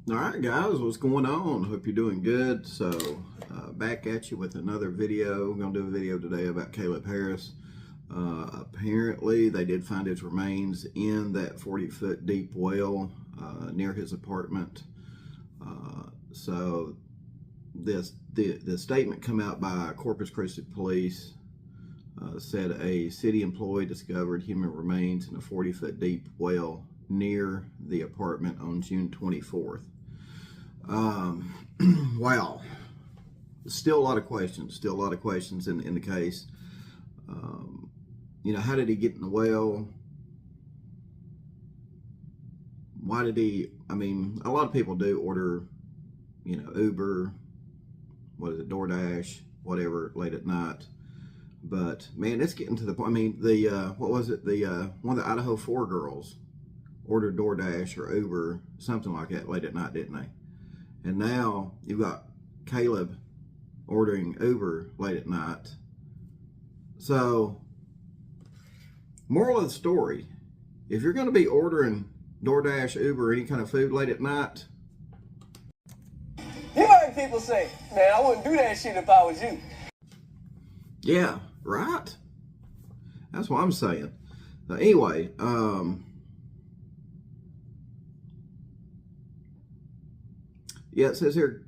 All right, guys, what's going on? Hope you're doing good. So, back at you with another video. We're going to do a video today about Caleb Harris. Apparently, they did find his remains in that 40-foot deep well near his apartment. So, the statement come out by Corpus Christi Police said a city employee discovered human remains in a 40-foot deep well near the apartment on June 24th. Wow. Still a lot of questions in the case. You know, how did he get in the well? Why did he, I mean, a lot of people do order, you know, Uber, DoorDash, whatever, late at night. But, man, it's getting to the point. I mean, what was it? One of the Idaho 4 girls ordered DoorDash or Uber, something like that, late at night, didn't they? And now you've got Caleb ordering Uber late at night. So, moral of the story, if you're going to be ordering DoorDash, Uber, any kind of food late at night. You heard people say, man, I wouldn't do that shit if I was you. Yeah, right? That's what I'm saying. Anyway, yeah, it says here,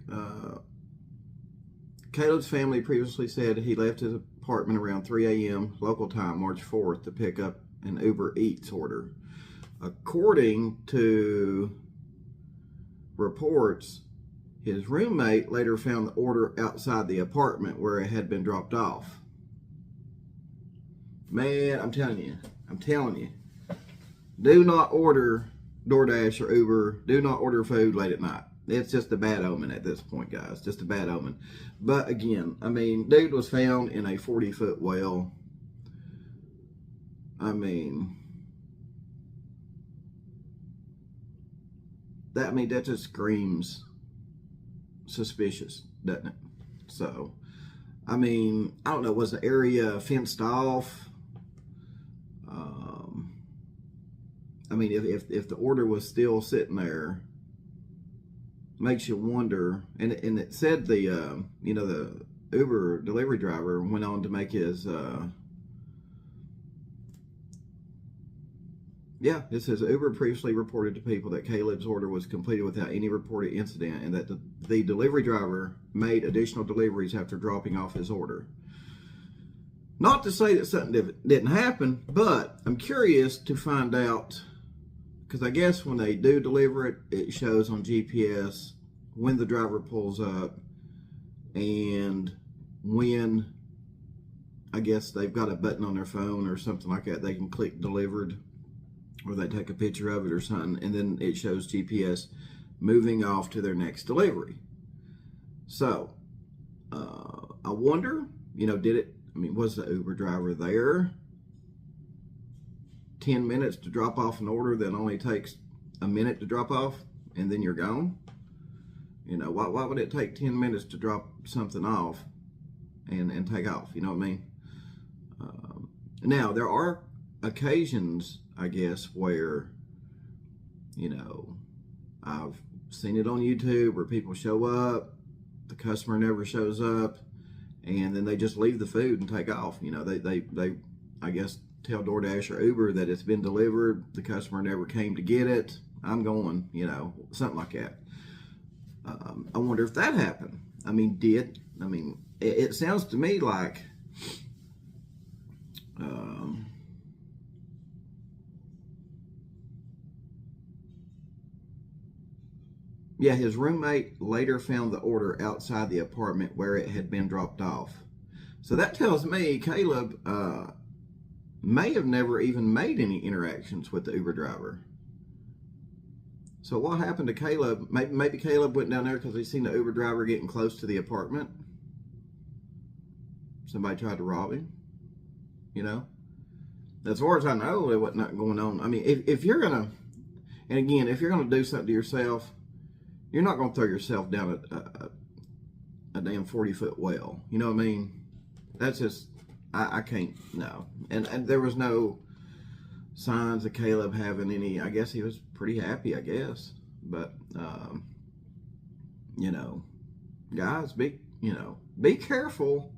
Caleb's family previously said he left his apartment around 3 a.m. local time, March 4th, to pick up an Uber Eats order. According to reports, his roommate later found the order outside the apartment where it had been dropped off. Man, I'm telling you, do not order DoorDash or Uber. Do not order food late at night. It's just a bad omen at this point, guys. Just a bad omen. But again, I mean, dude was found in a 40-foot well. I mean, that just screams suspicious, doesn't it? So, I mean, I don't know, was the area fenced off? I mean, if the order was still sitting there, makes you wonder. And it said the you know, the Uber delivery driver went on to make his yeah, it says Uber previously reported to people that Caleb's order was completed without any reported incident, and that the delivery driver made additional deliveries after dropping off his order. Not to say that something didn't happen, but I'm curious to find out, because I guess when they do deliver it, it shows on GPS when the driver pulls up and when, I guess they've got a button on their phone or something like that, they can click delivered, or they take a picture of it or something, and then it shows GPS moving off to their next delivery. So, I wonder, you know, was the Uber driver there 10 minutes to drop off an order that only takes a minute to drop off, and then you're gone? You know, why would it take 10 minutes to drop something off and take off? You know what I mean? Now, there are occasions, I guess, where, you know, I've seen it on YouTube where people show up, the customer never shows up, and then they just leave the food and take off. You know, they I guess, tell DoorDash or Uber that it's been delivered, the customer never came to get it, I'm going, you know, something like that. I wonder if that happened. I mean, it sounds to me like yeah, his roommate later found the order outside the apartment where it had been dropped off. So that tells me Caleb may have never even made any interactions with the Uber driver. So what happened to Caleb? Maybe Caleb went down there because he seen the Uber driver getting close to the apartment. Somebody tried to rob him, you know? As far as I know, there was nothing going on. I mean, if you're going to, and again, if you're going to do something to yourself, you're not going to throw yourself down a damn 40-foot well. You know what I mean? That's just, I can't, no. And there was no signs of Caleb having any. I guess he was pretty happy, I guess. But you know, guys, be careful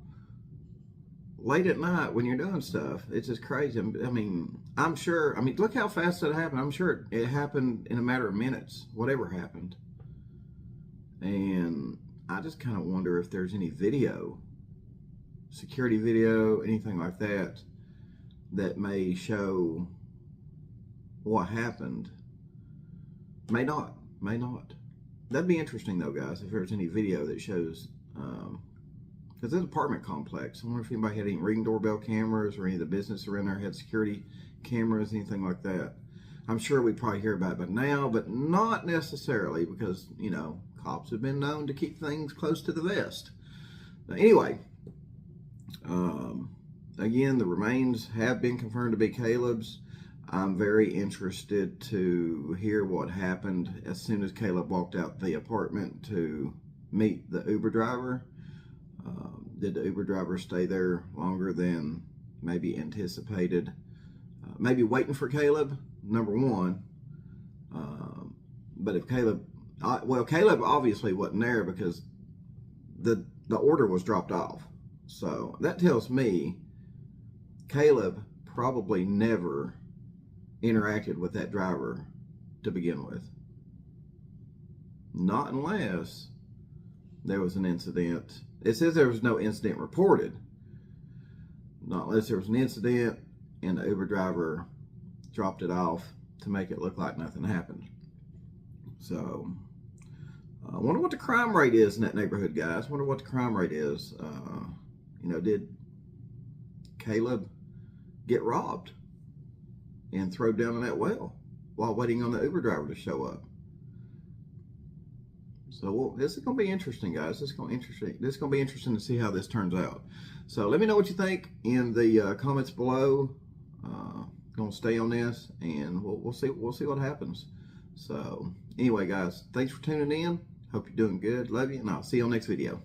late at night when you're doing stuff. It's just crazy. I'm sure, look how fast that happened. I'm sure it happened in a matter of minutes, whatever happened. And I just kind of wonder if there's any video, security video, anything like that, that may show what happened. May not. That'd be interesting though, guys, if there's any video that shows, because it's an apartment complex. I wonder if anybody had any Ring doorbell cameras, or any of the business around there had security cameras, anything like that. I'm sure we'd probably hear about it by now, but not necessarily, because, cops have been known to keep things close to the vest. Now, anyway, again, the remains have been confirmed to be Caleb's. I'm very interested to hear what happened as soon as Caleb walked out the apartment to meet the Uber driver. Did the Uber driver stay there longer than maybe anticipated? Maybe waiting for Caleb, number one. But if Caleb, Caleb obviously wasn't there because the order was dropped off. So that tells me Caleb probably never interacted with that driver to begin with. Not unless there was an incident. It says there was no incident reported. Not unless there was an incident and the Uber driver dropped it off to make it look like nothing happened. So I wonder what the crime rate is in that neighborhood, guys. I wonder what the crime rate is. Did Caleb get robbed and thrown down in that well while waiting on the Uber driver to show up? So this is going to be interesting, guys. This is going to be interesting to see how this turns out. So let me know what you think in the comments below. Going to stay on this, and we'll see what happens. So anyway, guys, thanks for tuning in. Hope you're doing good. Love you, and I'll see you on the next video.